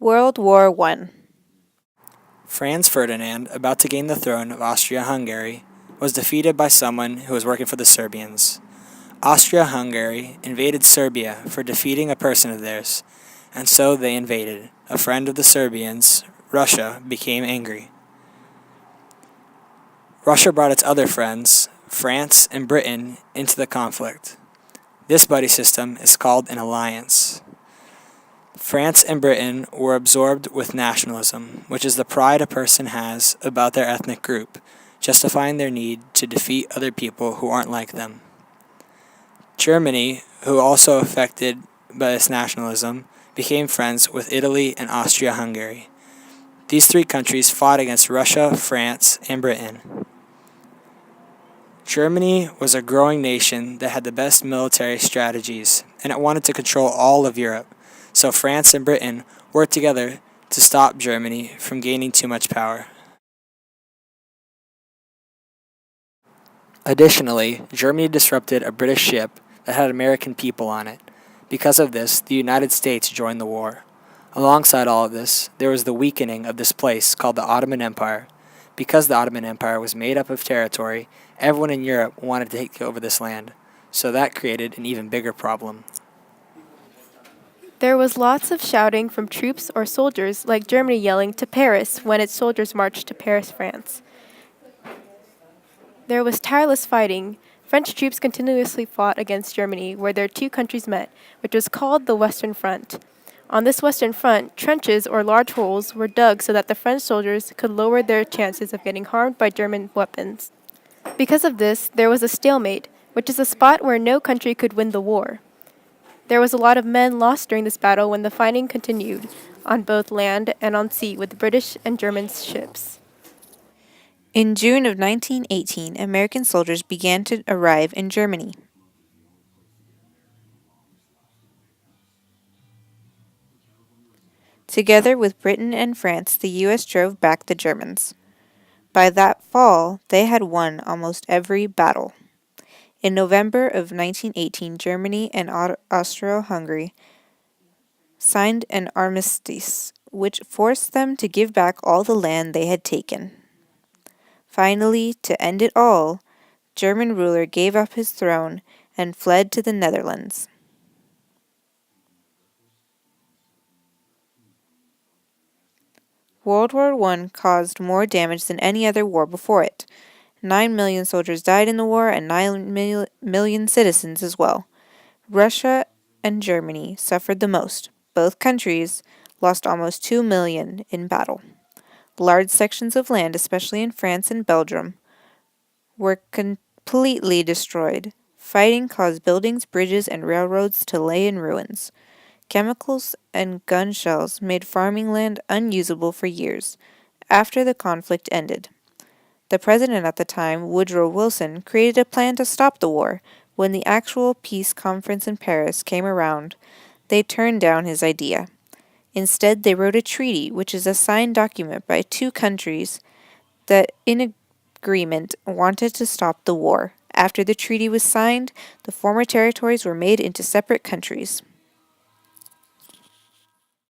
World War I. Franz Ferdinand, about to gain the throne of Austria-Hungary, was defeated by someone who was working for the Serbians. Austria-Hungary invaded Serbia for defeating a person of theirs, and so they invaded. A friend of the Serbians, Russia, became angry. Russia brought its other friends, France and Britain, into the conflict. This buddy system is called an alliance. France and Britain were absorbed with nationalism, which is the pride a person has about their ethnic group, justifying their need to defeat other people who aren't like them. Germany, who also affected by this nationalism, became friends with Italy and Austria-Hungary. These three countries fought against Russia, France, and Britain. Germany was a growing nation that had the best military strategies, and it wanted to control all of Europe, so France and Britain worked together to stop Germany from gaining too much power. Additionally, Germany disrupted a British ship that had American people on it. Because of this, the United States joined the war. Alongside all of this, there was the weakening of this place called the Ottoman Empire. Because the Ottoman Empire was made up of territory, everyone in Europe wanted to take over this land, so that created an even bigger problem. There was lots of shouting from troops or soldiers, like Germany yelling to Paris when its soldiers marched to Paris, France. There was tireless fighting. French troops continuously fought against Germany where their two countries met, which was called the Western Front. On this Western Front, trenches or large holes were dug so that the French soldiers could lower their chances of getting harmed by German weapons. Because of this, there was a stalemate, which is a spot where no country could win the war. There was a lot of men lost during this battle when the fighting continued, on both land and on sea with British and German ships. In June of 1918, American soldiers began to arrive in Germany. Together with Britain and France, the U.S. drove back the Germans. By that fall, they had won almost every battle. In November of 1918, Germany and Austro-Hungary signed an armistice, which forced them to give back all the land they had taken. Finally, to end it all, German ruler gave up his throne and fled to the Netherlands. World War I caused more damage than any other war before it. 9 million soldiers died in the war and 9 million citizens as well. Russia and Germany suffered the most. Both countries lost almost 2 million in battle. Large sections of land, especially in France and Belgium, were completely destroyed. Fighting caused buildings, bridges, and railroads to lay in ruins. Chemicals and gun shells made farming land unusable for years after the conflict ended. The president at the time, Woodrow Wilson, created a plan to stop the war. When the actual peace conference in Paris came around, they turned down his idea. Instead, they wrote a treaty, which is a signed document by two countries that, in agreement, wanted to stop the war. After the treaty was signed, the former territories were made into separate countries.